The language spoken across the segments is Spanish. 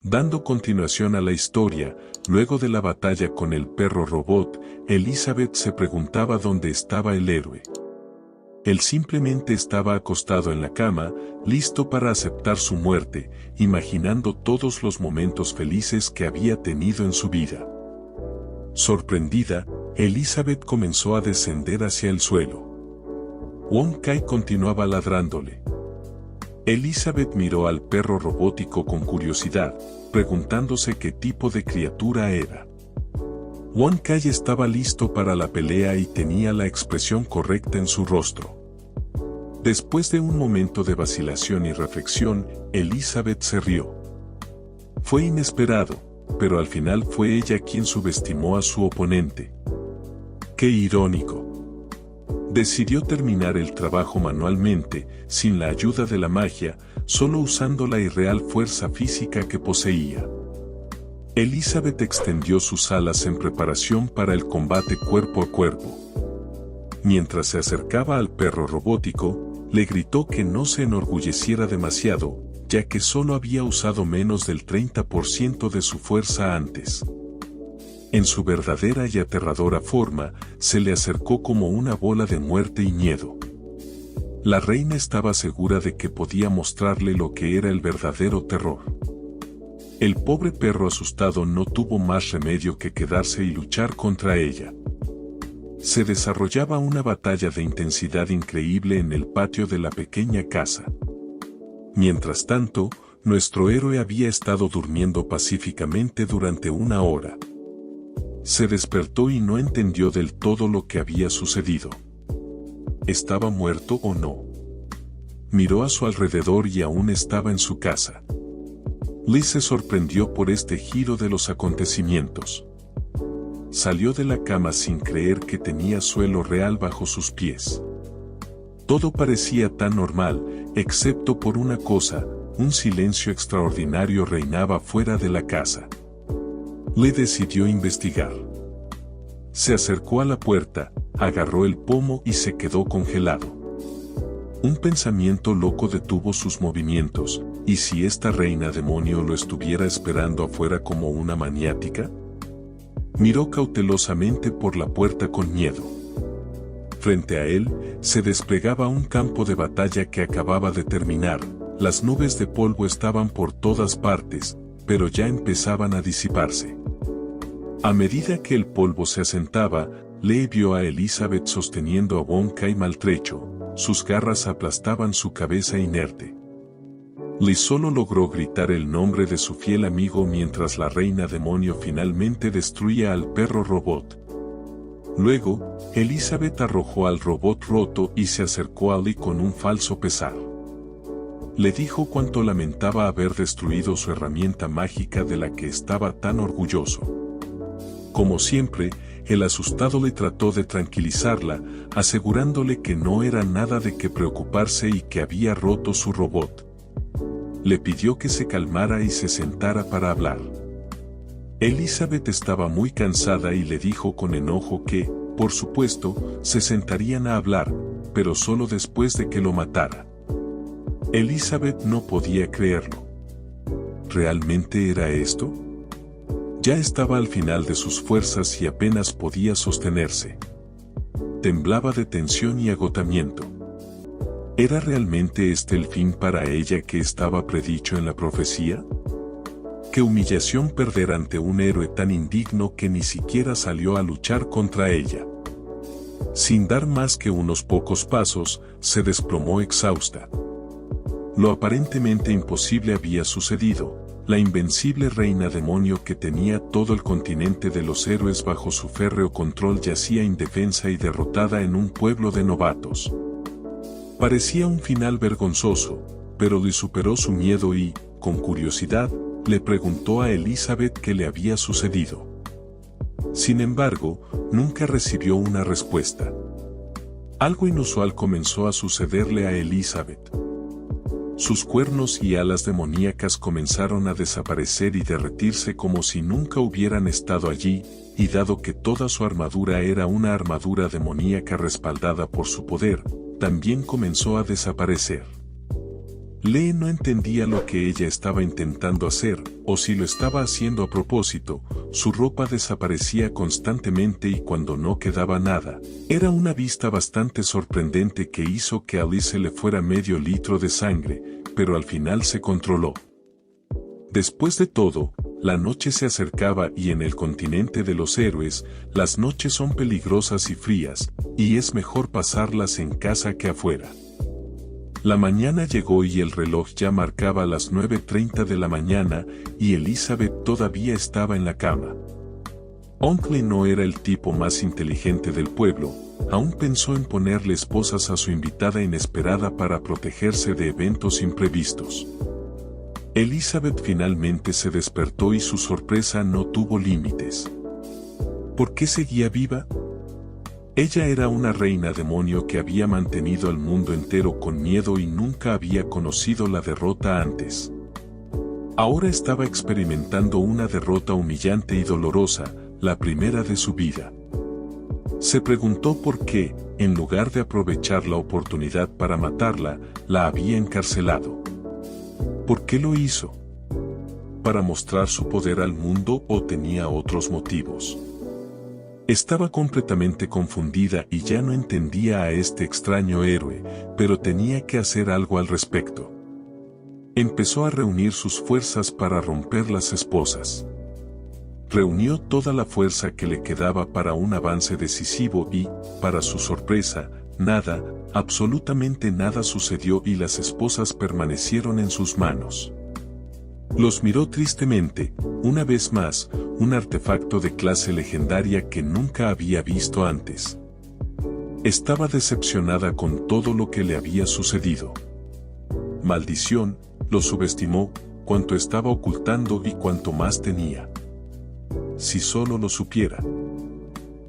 Dando continuación a la historia, luego de la batalla con el perro robot, Elizabeth se preguntaba dónde estaba el héroe. Él simplemente estaba acostado en la cama, listo para aceptar su muerte, imaginando todos los momentos felices que había tenido en su vida. Sorprendida, Elizabeth comenzó a descender hacia el suelo. Wong Kai continuaba ladrándole. Elizabeth miró al perro robótico con curiosidad, preguntándose qué tipo de criatura era. Wong Kai estaba listo para la pelea y tenía la expresión correcta en su rostro. Después de un momento de vacilación y reflexión, Elizabeth se rió. Fue inesperado, pero al final fue ella quien subestimó a su oponente. ¡Qué irónico! Decidió terminar el trabajo manualmente, sin la ayuda de la magia, solo usando la irreal fuerza física que poseía. Elizabeth extendió sus alas en preparación para el combate cuerpo a cuerpo. Mientras se acercaba al perro robótico, le gritó que no se enorgulleciera demasiado, ya que solo había usado menos del 30% de su fuerza antes. En su verdadera y aterradora forma, se le acercó como una bola de muerte y miedo. La reina estaba segura de que podía mostrarle lo que era el verdadero terror. El pobre perro asustado no tuvo más remedio que quedarse y luchar contra ella. Se desarrollaba una batalla de intensidad increíble en el patio de la pequeña casa. Mientras tanto, nuestro héroe había estado durmiendo pacíficamente durante una hora. Se despertó y no entendió del todo lo que había sucedido. ¿Estaba muerto o no? Miró a su alrededor y aún estaba en su casa. Liz se sorprendió por este giro de los acontecimientos. Salió de la cama sin creer que tenía suelo real bajo sus pies. Todo parecía tan normal, excepto por una cosa, un silencio extraordinario reinaba fuera de la casa. Le decidió investigar. Se acercó a la puerta, agarró el pomo y se quedó congelado. Un pensamiento loco detuvo sus movimientos, ¿y si esta reina demonio lo estuviera esperando afuera como una maniática? Miró cautelosamente por la puerta con miedo. Frente a él, se desplegaba un campo de batalla que acababa de terminar, las nubes de polvo estaban por todas partes, pero ya empezaban a disiparse. A medida que el polvo se asentaba, Lee vio a Elizabeth sosteniendo a Wong Kai maltrecho, sus garras aplastaban su cabeza inerte. Lee solo logró gritar el nombre de su fiel amigo mientras la reina demonio finalmente destruía al perro robot. Luego, Elizabeth arrojó al robot roto y se acercó a Lee con un falso pesar. Le dijo cuánto lamentaba haber destruido su herramienta mágica de la que estaba tan orgulloso. Como siempre, el asustado le trató de tranquilizarla, asegurándole que no era nada de qué preocuparse y que había roto su robot. Le pidió que se calmara y se sentara para hablar. Elizabeth estaba muy cansada y le dijo con enojo que, por supuesto, se sentarían a hablar, pero solo después de que lo matara. Elizabeth no podía creerlo. ¿Realmente era esto? Ya estaba al final de sus fuerzas y apenas podía sostenerse. Temblaba de tensión y agotamiento. ¿Era realmente este el fin para ella que estaba predicho en la profecía? Qué humillación perder ante un héroe tan indigno que ni siquiera salió a luchar contra ella. Sin dar más que unos pocos pasos, se desplomó exhausta. Lo aparentemente imposible había sucedido. La invencible reina demonio que tenía todo el continente de los héroes bajo su férreo control yacía indefensa y derrotada en un pueblo de novatos. Parecía un final vergonzoso, pero Lee superó su miedo y, con curiosidad, le preguntó a Elizabeth qué le había sucedido. Sin embargo, nunca recibió una respuesta. Algo inusual comenzó a sucederle a Elizabeth. Sus cuernos y alas demoníacas comenzaron a desaparecer y derretirse como si nunca hubieran estado allí, y dado que toda su armadura era una armadura demoníaca respaldada por su poder, también comenzó a desaparecer. Lee no entendía lo que ella estaba intentando hacer, o si lo estaba haciendo a propósito. Su ropa desaparecía constantemente y cuando no quedaba nada. Era una vista bastante sorprendente que hizo que a Lee se le fuera medio litro de sangre, pero al final se controló. Después de todo, la noche se acercaba y en el continente de los héroes, las noches son peligrosas y frías, y es mejor pasarlas en casa que afuera. La mañana llegó y el reloj ya marcaba las 9:30 de la mañana y Elizabeth todavía estaba en la cama. Oncle no era el tipo más inteligente del pueblo, aún pensó en ponerle esposas a su invitada inesperada para protegerse de eventos imprevistos. Elizabeth finalmente se despertó y su sorpresa no tuvo límites. ¿Por qué seguía viva? Ella era una reina demonio que había mantenido al mundo entero con miedo y nunca había conocido la derrota antes. Ahora estaba experimentando una derrota humillante y dolorosa, la primera de su vida. Se preguntó por qué, en lugar de aprovechar la oportunidad para matarla, la había encarcelado. ¿Por qué lo hizo? ¿Para mostrar su poder al mundo o tenía otros motivos? Estaba completamente confundida y ya no entendía a este extraño héroe, pero tenía que hacer algo al respecto. Empezó a reunir sus fuerzas para romper las esposas. Reunió toda la fuerza que le quedaba para un avance decisivo y, para su sorpresa, nada, absolutamente nada sucedió y las esposas permanecieron en sus manos. Los miró tristemente, una vez más, un artefacto de clase legendaria que nunca había visto antes. Estaba decepcionada con todo lo que le había sucedido. Maldición, lo subestimó, cuanto estaba ocultando y cuanto más tenía. Si solo lo supiera.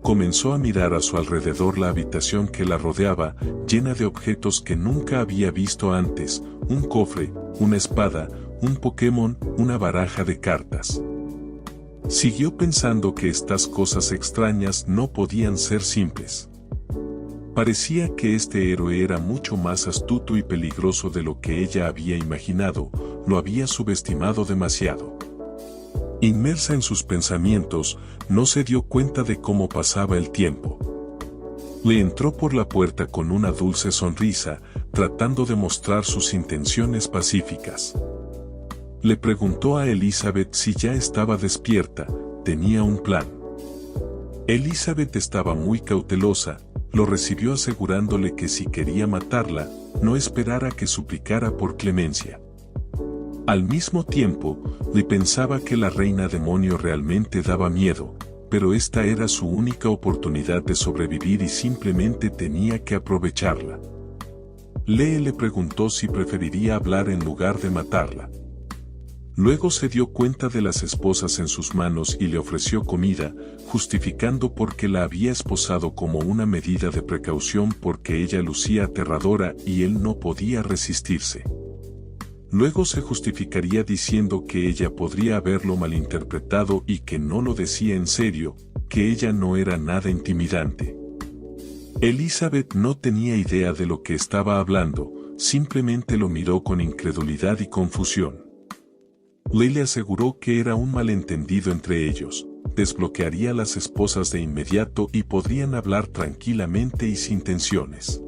Comenzó a mirar a su alrededor la habitación que la rodeaba, llena de objetos que nunca había visto antes, un cofre, una espada, un Pokémon, una baraja de cartas. Siguió pensando que estas cosas extrañas no podían ser simples. Parecía que este héroe era mucho más astuto y peligroso de lo que ella había imaginado, lo había subestimado demasiado. Inmersa en sus pensamientos, no se dio cuenta de cómo pasaba el tiempo. Le entró por la puerta con una dulce sonrisa, tratando de mostrar sus intenciones pacíficas. Le preguntó a Elizabeth si ya estaba despierta, tenía un plan. Elizabeth estaba muy cautelosa, lo recibió asegurándole que si quería matarla, no esperara que suplicara por clemencia. Al mismo tiempo, le pensaba que la reina demonio realmente daba miedo, pero esta era su única oportunidad de sobrevivir y simplemente tenía que aprovecharla. Lee le preguntó si preferiría hablar en lugar de matarla. Luego se dio cuenta de las esposas en sus manos y le ofreció comida, justificando por qué la había esposado como una medida de precaución porque ella lucía aterradora y él no podía resistirse. Luego se justificaría diciendo que ella podría haberlo malinterpretado y que no lo decía en serio, que ella no era nada intimidante. Elizabeth no tenía idea de lo que estaba hablando, simplemente lo miró con incredulidad y confusión. Lee le aseguró que era un malentendido entre ellos, desbloquearía a las esposas de inmediato y podrían hablar tranquilamente y sin tensiones.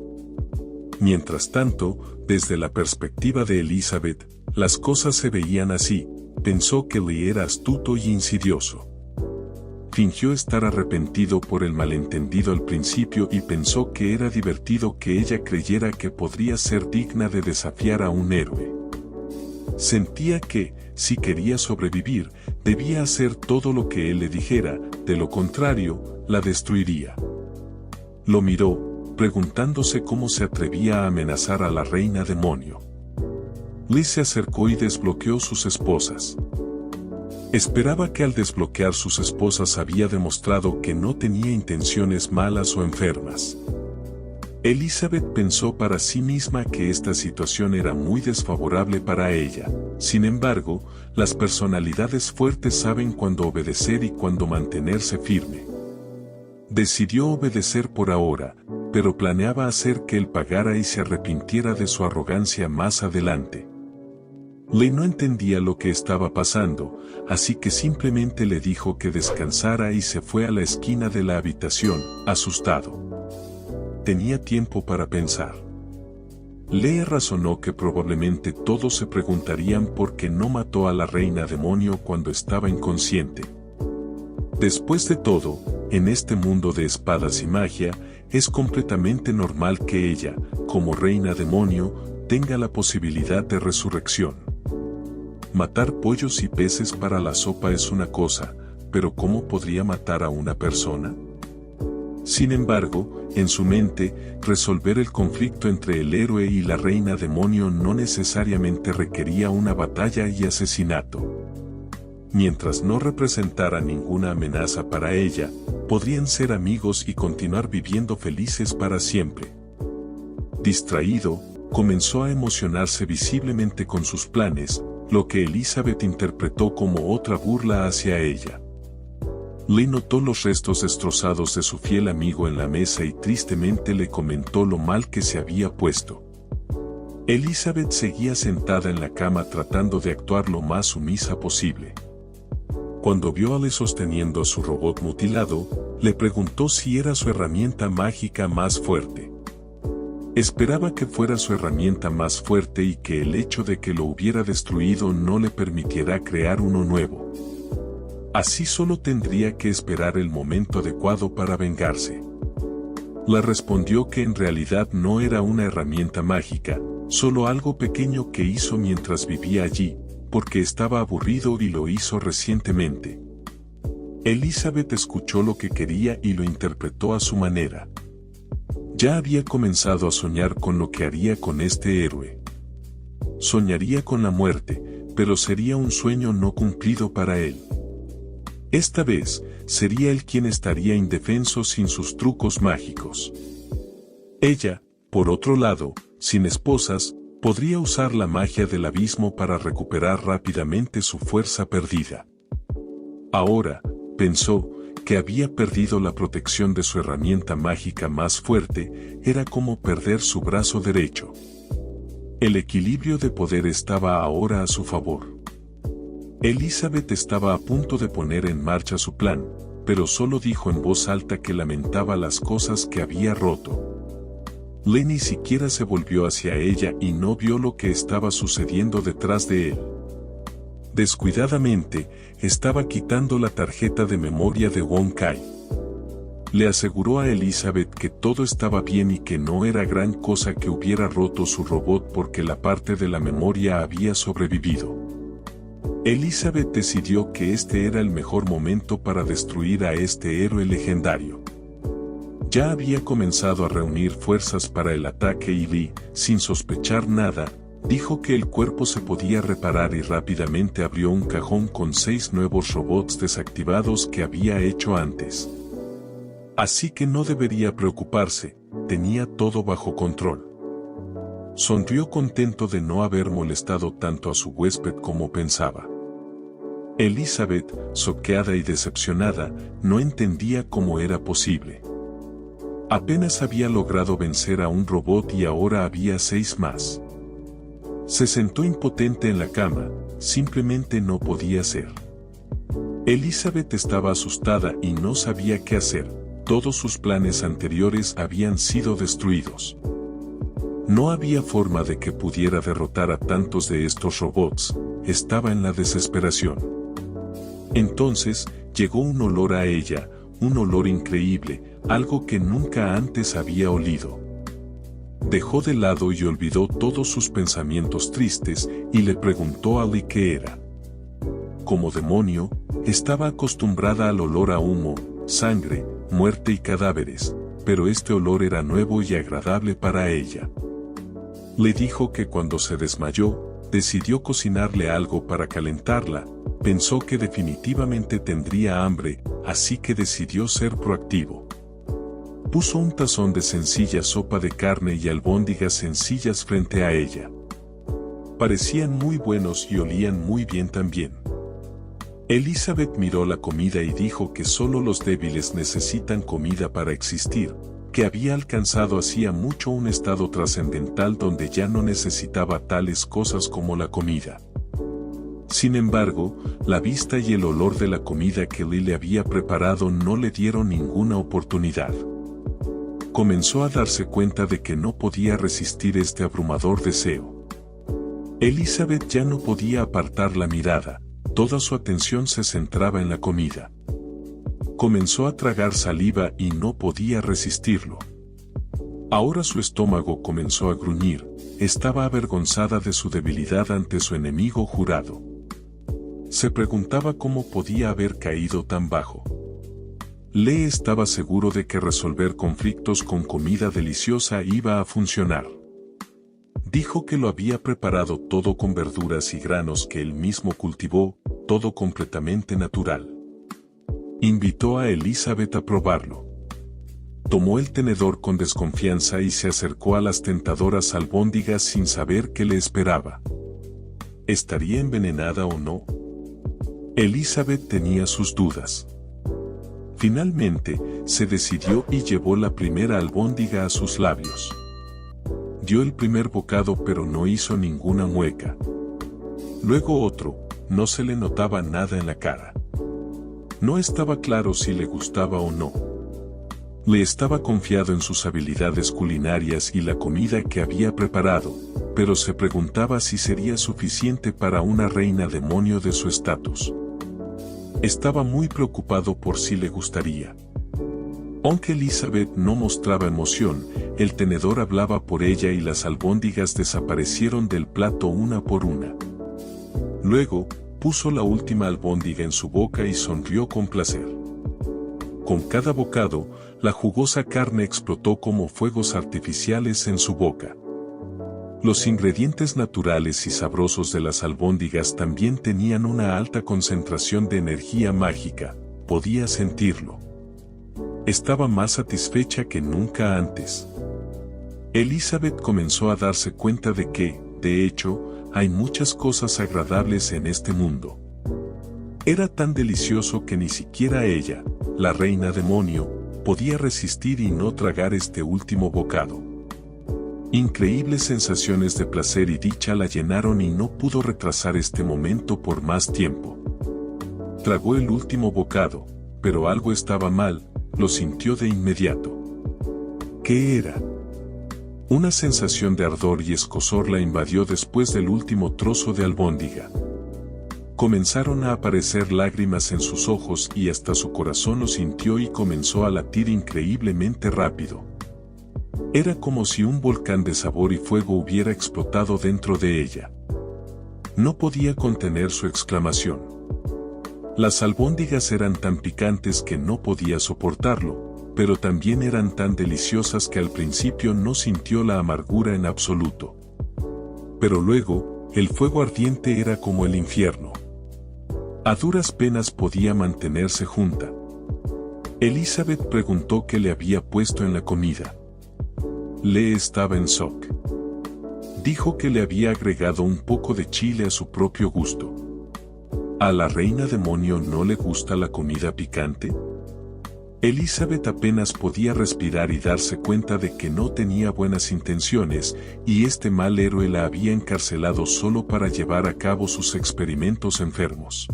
Mientras tanto, desde la perspectiva de Elizabeth, las cosas se veían así, pensó que Lee era astuto y insidioso. Fingió estar arrepentido por el malentendido al principio y pensó que era divertido que ella creyera que podría ser digna de desafiar a un héroe. Sentía que, si quería sobrevivir, debía hacer todo lo que él le dijera, de lo contrario, la destruiría. Lo miró, preguntándose cómo se atrevía a amenazar a la reina demonio. Lee se acercó y desbloqueó sus esposas. Esperaba que al desbloquear sus esposas había demostrado que no tenía intenciones malas o enfermas. Elizabeth pensó para sí misma que esta situación era muy desfavorable para ella. Sin embargo, las personalidades fuertes saben cuándo obedecer y cuándo mantenerse firme. Decidió obedecer por ahora, pero planeaba hacer que él pagara y se arrepintiera de su arrogancia más adelante. Lee no entendía lo que estaba pasando, así que simplemente le dijo que descansara y se fue a la esquina de la habitación, asustado. Tenía tiempo para pensar. Lee razonó que probablemente todos se preguntarían por qué no mató a la reina demonio cuando estaba inconsciente. Después de todo, en este mundo de espadas y magia, es completamente normal que ella, como reina demonio, tenga la posibilidad de resurrección. Matar pollos y peces para la sopa es una cosa, pero ¿cómo podría matar a una persona? Sin embargo, en su mente, resolver el conflicto entre el héroe y la reina demonio no necesariamente requería una batalla y asesinato. Mientras no representara ninguna amenaza para ella, podrían ser amigos y continuar viviendo felices para siempre. Distraído, comenzó a emocionarse visiblemente con sus planes, lo que Elizabeth interpretó como otra burla hacia ella. Lee notó los restos destrozados de su fiel amigo en la mesa y tristemente le comentó lo mal que se había puesto. Elizabeth seguía sentada en la cama tratando de actuar lo más sumisa posible. Cuando vio a Lee sosteniendo a su robot mutilado, le preguntó si era su herramienta mágica más fuerte. Esperaba que fuera su herramienta más fuerte y que el hecho de que lo hubiera destruido no le permitiera crear uno nuevo. Así solo tendría que esperar el momento adecuado para vengarse. Le respondió que en realidad no era una herramienta mágica, solo algo pequeño que hizo mientras vivía allí, porque estaba aburrido y lo hizo recientemente. Elizabeth escuchó lo que quería y lo interpretó a su manera. Ya había comenzado a soñar con lo que haría con este héroe. Soñaría con la muerte, pero sería un sueño no cumplido para él. Esta vez, sería él quien estaría indefenso sin sus trucos mágicos. Ella, por otro lado, sin esposas, podría usar la magia del abismo para recuperar rápidamente su fuerza perdida. Ahora, pensó, que había perdido la protección de su herramienta mágica más fuerte, era como perder su brazo derecho. El equilibrio de poder estaba ahora a su favor. Elizabeth estaba a punto de poner en marcha su plan, pero solo dijo en voz alta que lamentaba las cosas que había roto. Lee ni siquiera se volvió hacia ella y no vio lo que estaba sucediendo detrás de él. Descuidadamente, estaba quitando la tarjeta de memoria de Wong Kai. Le aseguró a Elizabeth que todo estaba bien y que no era gran cosa que hubiera roto su robot porque la parte de la memoria había sobrevivido. Elizabeth decidió que este era el mejor momento para destruir a este héroe legendario. Ya había comenzado a reunir fuerzas para el ataque y Lee, sin sospechar nada, dijo que el cuerpo se podía reparar y rápidamente abrió un cajón con 6 nuevos robots desactivados que había hecho antes. Así que no debería preocuparse, tenía todo bajo control. Sonrió contento de no haber molestado tanto a su huésped como pensaba. Elizabeth, choqueada y decepcionada, no entendía cómo era posible. Apenas había logrado vencer a un robot y ahora había 6 más. Se sentó impotente en la cama, simplemente no podía ser. Elizabeth estaba asustada y no sabía qué hacer, todos sus planes anteriores habían sido destruidos. No había forma de que pudiera derrotar a tantos de estos robots, estaba en la desesperación. Entonces, llegó un olor a ella, un olor increíble, algo que nunca antes había olido. Dejó de lado y olvidó todos sus pensamientos tristes y le preguntó a Lee qué era. Como demonio, estaba acostumbrada al olor a humo, sangre, muerte y cadáveres, pero este olor era nuevo y agradable para ella. Le dijo que cuando se desmayó, decidió cocinarle algo para calentarla, pensó que definitivamente tendría hambre, así que decidió ser proactivo. Puso un tazón de sencilla sopa de carne y albóndigas sencillas frente a ella. Parecían muy buenos y olían muy bien también. Elizabeth miró la comida y dijo que solo los débiles necesitan comida para existir, que había alcanzado hacía mucho un estado trascendental donde ya no necesitaba tales cosas como la comida. Sin embargo, la vista y el olor de la comida que Lee le había preparado no le dieron ninguna oportunidad. Comenzó a darse cuenta de que no podía resistir este abrumador deseo. Elizabeth ya no podía apartar la mirada, toda su atención se centraba en la comida. Comenzó a tragar saliva y no podía resistirlo. Ahora su estómago comenzó a gruñir, estaba avergonzada de su debilidad ante su enemigo jurado. Se preguntaba cómo podía haber caído tan bajo. Lee estaba seguro de que resolver conflictos con comida deliciosa iba a funcionar. Dijo que lo había preparado todo con verduras y granos que él mismo cultivó, todo completamente natural. Invitó a Elizabeth a probarlo. Tomó el tenedor con desconfianza y se acercó a las tentadoras albóndigas sin saber qué le esperaba. ¿Estaría envenenada o no? Elizabeth tenía sus dudas. Finalmente, se decidió y llevó la primera albóndiga a sus labios. Dio el primer bocado pero no hizo ninguna mueca. Luego otro, no se le notaba nada en la cara. No estaba claro si le gustaba o no. Le estaba confiado en sus habilidades culinarias y la comida que había preparado, pero se preguntaba si sería suficiente para una reina demonio de su estatus. Estaba muy preocupado por si le gustaría. Aunque Elizabeth no mostraba emoción, el tenedor hablaba por ella y las albóndigas desaparecieron del plato una por una. Luego, puso la última albóndiga en su boca y sonrió con placer. Con cada bocado, la jugosa carne explotó como fuegos artificiales en su boca. Los ingredientes naturales y sabrosos de las albóndigas también tenían una alta concentración de energía mágica, podía sentirlo. Estaba más satisfecha que nunca antes. Elizabeth comenzó a darse cuenta de que, de hecho, hay muchas cosas agradables en este mundo. Era tan delicioso que ni siquiera ella, la reina demonio, podía resistir y no tragar este último bocado. Increíbles sensaciones de placer y dicha la llenaron y no pudo retrasar este momento por más tiempo. Tragó el último bocado, pero algo estaba mal, lo sintió de inmediato. ¿Qué era? Una sensación de ardor y escozor la invadió después del último trozo de albóndiga. Comenzaron a aparecer lágrimas en sus ojos y hasta su corazón lo sintió y comenzó a latir increíblemente rápido. Era como si un volcán de sabor y fuego hubiera explotado dentro de ella. No podía contener su exclamación. Las albóndigas eran tan picantes que no podía soportarlo, pero también eran tan deliciosas que al principio no sintió la amargura en absoluto. Pero luego, el fuego ardiente era como el infierno. A duras penas podía mantenerse junta. Elizabeth preguntó qué le había puesto en la comida. Lee estaba en shock. Dijo que le había agregado un poco de chile a su propio gusto. ¿A la reina demonio no le gusta la comida picante? Elizabeth apenas podía respirar y darse cuenta de que no tenía buenas intenciones, y este mal héroe la había encarcelado solo para llevar a cabo sus experimentos enfermos.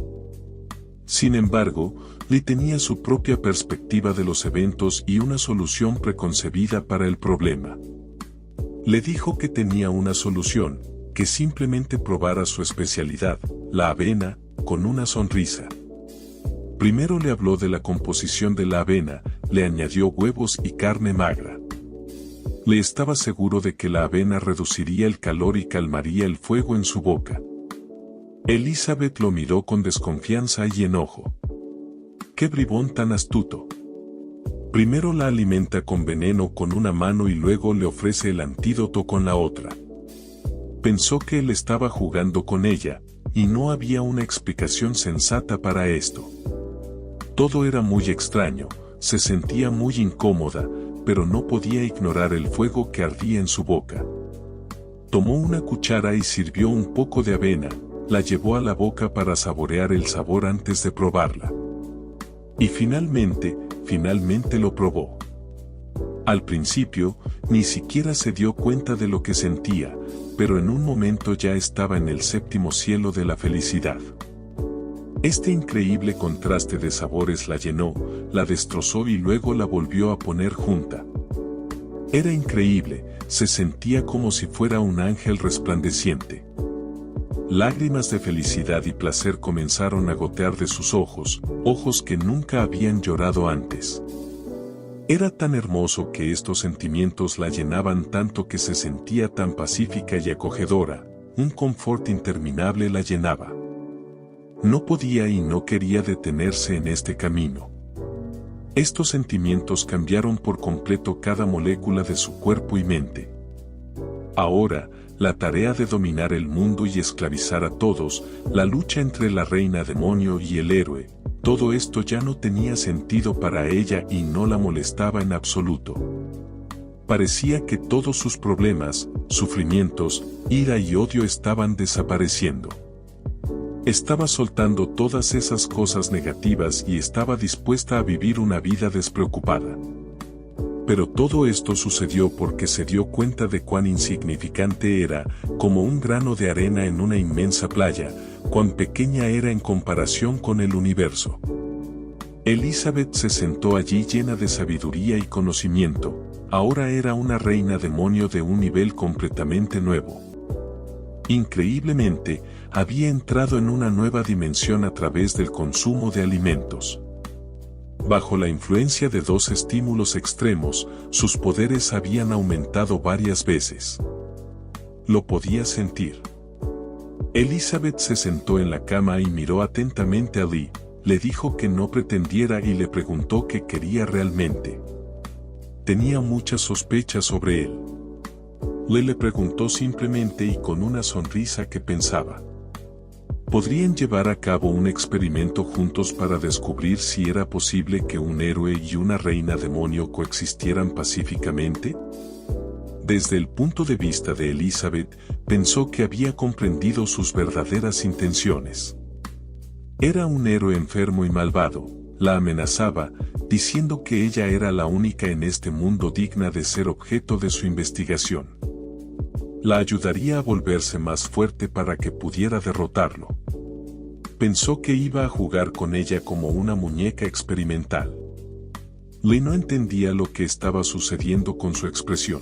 Sin embargo, Lee tenía su propia perspectiva de los eventos y una solución preconcebida para el problema. Le dijo que tenía una solución, que simplemente probara su especialidad, la avena, con una sonrisa. Primero le habló de la composición de la avena, le añadió huevos y carne magra. Le estaba seguro de que la avena reduciría el calor y calmaría el fuego en su boca. Elizabeth lo miró con desconfianza y enojo. ¡Qué bribón tan astuto! Primero la alimenta con veneno con una mano y luego le ofrece el antídoto con la otra. Pensó que él estaba jugando con ella, y no había una explicación sensata para esto. Todo era muy extraño, se sentía muy incómoda, pero no podía ignorar el fuego que ardía en su boca. Tomó una cuchara y sirvió un poco de avena, la llevó a la boca para saborear el sabor antes de probarla. Y finalmente lo probó. Al principio, ni siquiera se dio cuenta de lo que sentía, pero en un momento ya estaba en el séptimo cielo de la felicidad. Este increíble contraste de sabores la llenó, la destrozó y luego la volvió a poner junta. Era increíble, se sentía como si fuera un ángel resplandeciente. Lágrimas de felicidad y placer comenzaron a gotear de sus ojos, ojos que nunca habían llorado antes. Era tan hermoso que estos sentimientos la llenaban tanto que se sentía tan pacífica y acogedora, un confort interminable la llenaba. No podía y no quería detenerse en este camino. Estos sentimientos cambiaron por completo cada molécula de su cuerpo y mente. Ahora, la tarea de dominar el mundo y esclavizar a todos, la lucha entre la reina demonio y el héroe, todo esto ya no tenía sentido para ella y no la molestaba en absoluto. Parecía que todos sus problemas, sufrimientos, ira y odio estaban desapareciendo. Estaba soltando todas esas cosas negativas y estaba dispuesta a vivir una vida despreocupada. Pero todo esto sucedió porque se dio cuenta de cuán insignificante era, como un grano de arena en una inmensa playa, cuán pequeña era en comparación con el universo. Elizabeth se sentó allí llena de sabiduría y conocimiento, ahora era una reina demonio de un nivel completamente nuevo. Increíblemente, había entrado en una nueva dimensión a través del consumo de alimentos. Bajo la influencia de dos estímulos extremos, sus poderes habían aumentado varias veces. Lo podía sentir. Elizabeth se sentó en la cama y miró atentamente a Lee, le dijo que no pretendiera y le preguntó qué quería realmente. Tenía muchas sospechas sobre él. Lee le preguntó simplemente y con una sonrisa que pensaba. ¿Podrían llevar a cabo un experimento juntos para descubrir si era posible que un héroe y una reina demonio coexistieran pacíficamente? Desde el punto de vista de Elizabeth, pensó que había comprendido sus verdaderas intenciones. Era un héroe enfermo y malvado, la amenazaba, diciendo que ella era la única en este mundo digna de ser objeto de su investigación. La ayudaría a volverse más fuerte para que pudiera derrotarlo. Pensó que iba a jugar con ella como una muñeca experimental. Lee no entendía lo que estaba sucediendo con su expresión.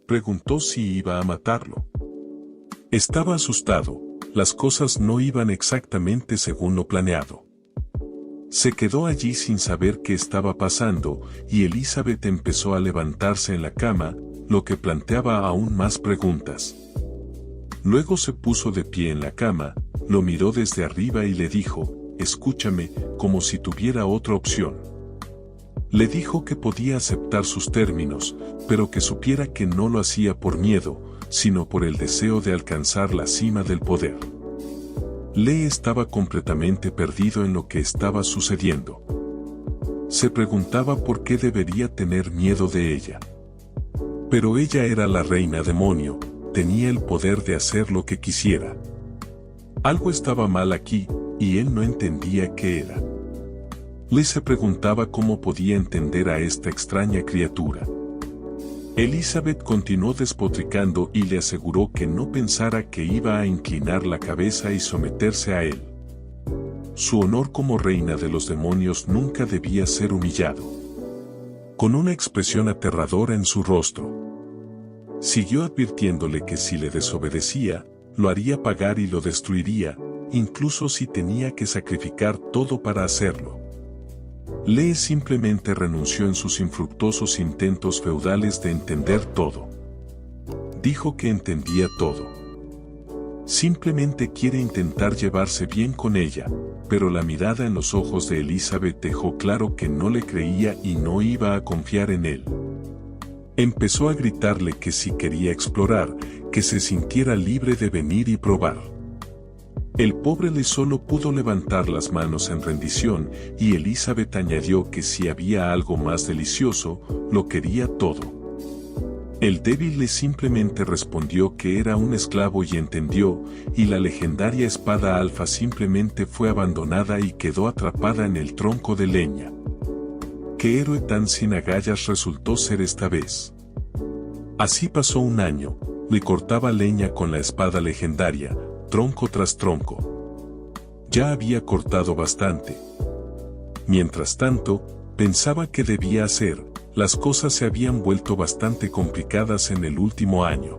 Preguntó si iba a matarlo. Estaba asustado, las cosas no iban exactamente según lo planeado. Se quedó allí sin saber qué estaba pasando, y Elizabeth empezó a levantarse en la cama, lo que planteaba aún más preguntas. Luego se puso de pie en la cama, lo miró desde arriba y le dijo, escúchame, como si tuviera otra opción. Le dijo que podía aceptar sus términos, pero que supiera que no lo hacía por miedo, sino por el deseo de alcanzar la cima del poder. Lee estaba completamente perdido en lo que estaba sucediendo. Se preguntaba por qué debería tener miedo de ella. Pero ella era la reina demonio, tenía el poder de hacer lo que quisiera. Algo estaba mal aquí, y él no entendía qué era. Lee se preguntaba cómo podía entender a esta extraña criatura. Elizabeth continuó despotricando y le aseguró que no pensara que iba a inclinar la cabeza y someterse a él. Su honor como reina de los demonios nunca debía ser humillado. Con una expresión aterradora en su rostro, siguió advirtiéndole que si le desobedecía, lo haría pagar y lo destruiría, incluso si tenía que sacrificar todo para hacerlo. Lee simplemente renunció en sus infructuosos intentos feudales de entender todo. Dijo que entendía todo. Simplemente quiere intentar llevarse bien con ella, pero la mirada en los ojos de Elizabeth dejó claro que no le creía y no iba a confiar en él. Empezó a gritarle que si quería explorar, que se sintiera libre de venir y probar. El pobre Lee solo pudo levantar las manos en rendición, y Elizabeth añadió que si había algo más delicioso, lo quería todo. El débil Lee simplemente respondió que era un esclavo y entendió, y la legendaria espada alfa simplemente fue abandonada y quedó atrapada en el tronco de leña. qué héroe tan sin agallas resultó ser esta vez. Así pasó un año, le cortaba leña con la espada legendaria, tronco tras tronco. Ya había cortado bastante. Mientras tanto, pensaba qué debía hacer, las cosas se habían vuelto bastante complicadas en el último año.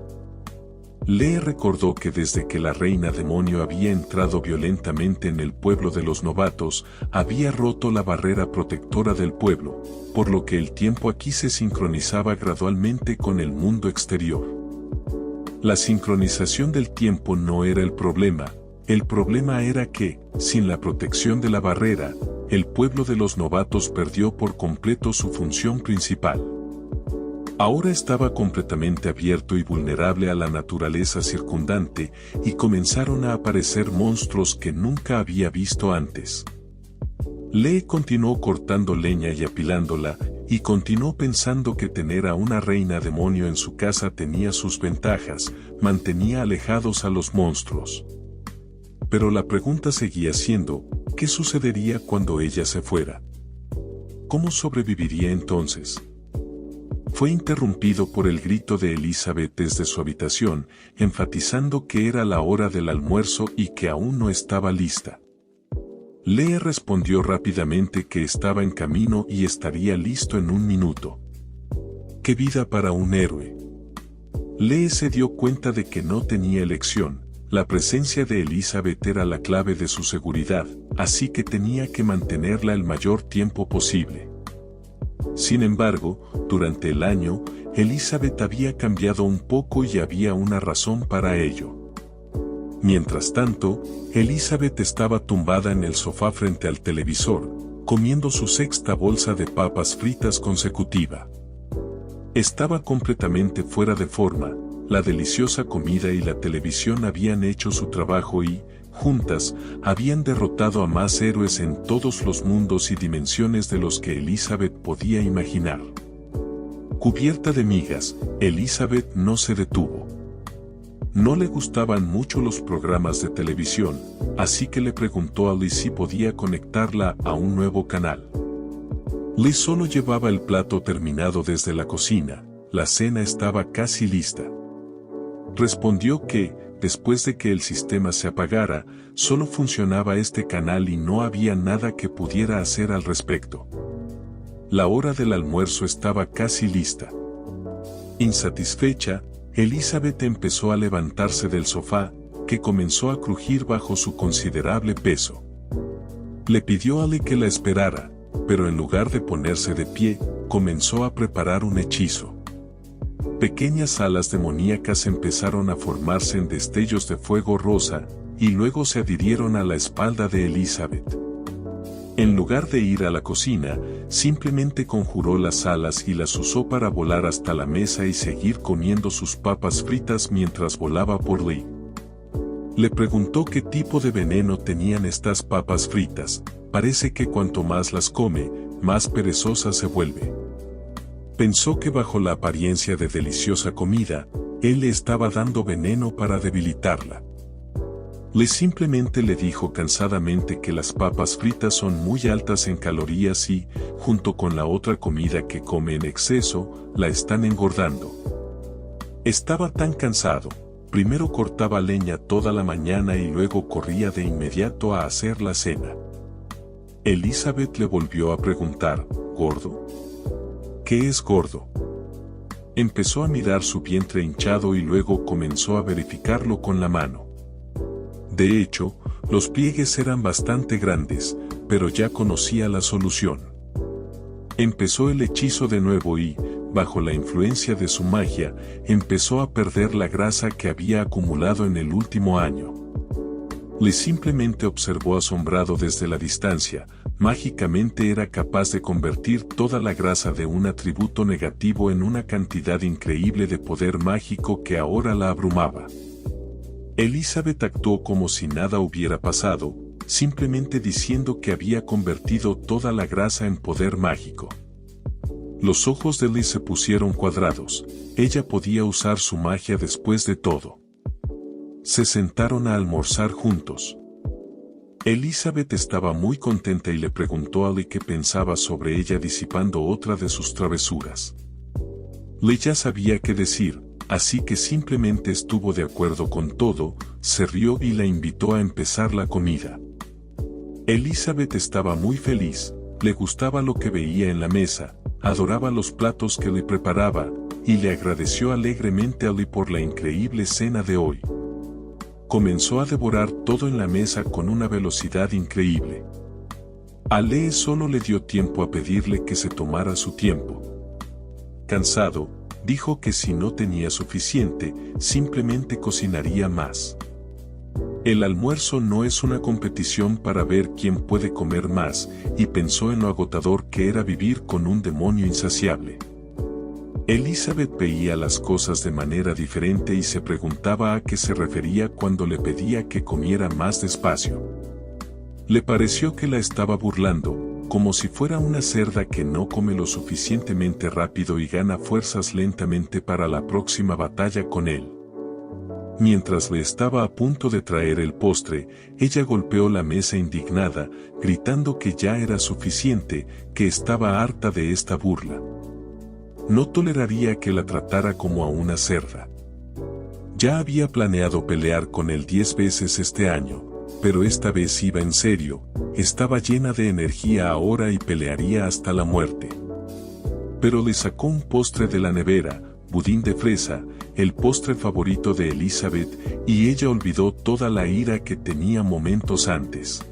Lee recordó que desde que la reina demonio había entrado violentamente en el pueblo de los novatos, había roto la barrera protectora del pueblo, por lo que el tiempo aquí se sincronizaba gradualmente con el mundo exterior. La sincronización del tiempo no era el problema era que, sin la protección de la barrera, el pueblo de los novatos perdió por completo su función principal. Ahora estaba completamente abierto y vulnerable a la naturaleza circundante, y comenzaron a aparecer monstruos que nunca había visto antes. Lee continuó cortando leña y apilándola, y continuó pensando que tener a una reina demonio en su casa tenía sus ventajas, mantenía alejados a los monstruos. Pero la pregunta seguía siendo, ¿qué sucedería cuando ella se fuera? ¿Cómo sobreviviría entonces? Fue interrumpido por el grito de Elizabeth desde su habitación, enfatizando que era la hora del almuerzo y que aún no estaba lista. Lee respondió rápidamente que estaba en camino y estaría listo en un minuto. ¡Qué vida para un héroe! Lee se dio cuenta de que no tenía elección, la presencia de Elizabeth era la clave de su seguridad, así que tenía que mantenerla el mayor tiempo posible. Sin embargo, durante el año, Elizabeth había cambiado un poco y había una razón para ello. Mientras tanto, Elizabeth estaba tumbada en el sofá frente al televisor, comiendo su sexta bolsa de papas fritas consecutiva. Estaba completamente fuera de forma, la deliciosa comida y la televisión habían hecho su trabajo y, juntas, habían derrotado a más héroes en todos los mundos y dimensiones de los que Elizabeth podía imaginar. Cubierta de migas, Elizabeth no se detuvo. No le gustaban mucho los programas de televisión, así que le preguntó a Liz si podía conectarla a un nuevo canal. Liz solo llevaba el plato terminado desde la cocina, la cena estaba casi lista. Respondió que, después de que el sistema se apagara, solo funcionaba este canal y no había nada que pudiera hacer al respecto. La hora del almuerzo estaba casi lista. Insatisfecha, Elizabeth empezó a levantarse del sofá, que comenzó a crujir bajo su considerable peso. Le pidió a Lee que la esperara, pero en lugar de ponerse de pie, comenzó a preparar un hechizo. Pequeñas alas demoníacas empezaron a formarse en destellos de fuego rosa, y luego se adhirieron a la espalda de Elizabeth. En lugar de ir a la cocina, simplemente conjuró las alas y las usó para volar hasta la mesa y seguir comiendo sus papas fritas mientras volaba por Lee. Le preguntó qué tipo de veneno tenían estas papas fritas, parece que cuanto más las come, más perezosa se vuelve. Pensó que bajo la apariencia de deliciosa comida, él le estaba dando veneno para debilitarla. Lee simplemente le dijo cansadamente que las papas fritas son muy altas en calorías y, junto con la otra comida que come en exceso, la están engordando. Estaba tan cansado, primero cortaba leña toda la mañana y luego corría de inmediato a hacer la cena. Elizabeth le volvió a preguntar, ¿gordo? ¿Qué es gordo? Empezó a mirar su vientre hinchado y luego comenzó a verificarlo con la mano. De hecho, los pliegues eran bastante grandes, pero ya conocía la solución. Empezó el hechizo de nuevo y, bajo la influencia de su magia, empezó a perder la grasa que había acumulado en el último año. Lee simplemente observó asombrado desde la distancia. Mágicamente era capaz de convertir toda la grasa de un atributo negativo en una cantidad increíble de poder mágico que ahora la abrumaba. Elizabeth actuó como si nada hubiera pasado, simplemente diciendo que había convertido toda la grasa en poder mágico. Los ojos de Lee se pusieron cuadrados, ella podía usar su magia después de todo. Se sentaron a almorzar juntos. Elizabeth estaba muy contenta y le preguntó a Lee qué pensaba sobre ella disipando otra de sus travesuras. Lee ya sabía qué decir, así que simplemente estuvo de acuerdo con todo, se rió y la invitó a empezar la comida. Elizabeth estaba muy feliz, le gustaba lo que veía en la mesa, adoraba los platos que le preparaba, y le agradeció alegremente a Lee por la increíble cena de hoy. Comenzó a devorar todo en la mesa con una velocidad increíble. A Lee solo le dio tiempo a pedirle que se tomara su tiempo. Cansado, dijo que si no tenía suficiente, simplemente cocinaría más. El almuerzo no es una competición para ver quién puede comer más, y pensó en lo agotador que era vivir con un demonio insaciable. Elizabeth veía las cosas de manera diferente y se preguntaba a qué se refería cuando le pedía que comiera más despacio. Le pareció que la estaba burlando, como si fuera una cerda que no come lo suficientemente rápido y gana fuerzas lentamente para la próxima batalla con él. Mientras le estaba a punto de traer el postre, ella golpeó la mesa indignada, gritando que ya era suficiente, que estaba harta de esta burla. No toleraría que la tratara como a una cerda. Ya había planeado pelear con él 10 veces este año, pero esta vez iba en serio, estaba llena de energía ahora y pelearía hasta la muerte. Pero le sacó un postre de la nevera, budín de fresa, el postre favorito de Elizabeth, y ella olvidó toda la ira que tenía momentos antes.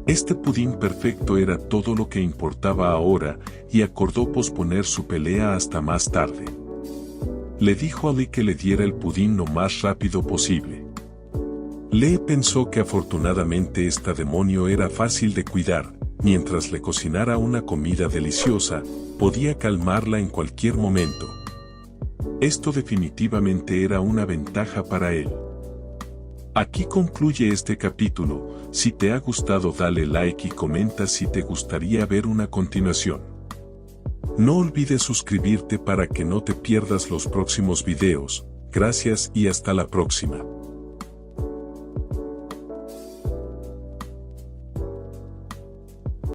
Este pudín perfecto era todo lo que importaba ahora, y acordó posponer su pelea hasta más tarde. Le dijo a Lee que le diera el pudín lo más rápido posible. Lee pensó que afortunadamente esta demonio era fácil de cuidar, mientras le cocinara una comida deliciosa, podía calmarla en cualquier momento. Esto definitivamente era una ventaja para él. Aquí concluye este capítulo. Si te ha gustado dale like y comenta si te gustaría ver una continuación. No olvides suscribirte para que no te pierdas los próximos videos. Gracias y hasta la próxima.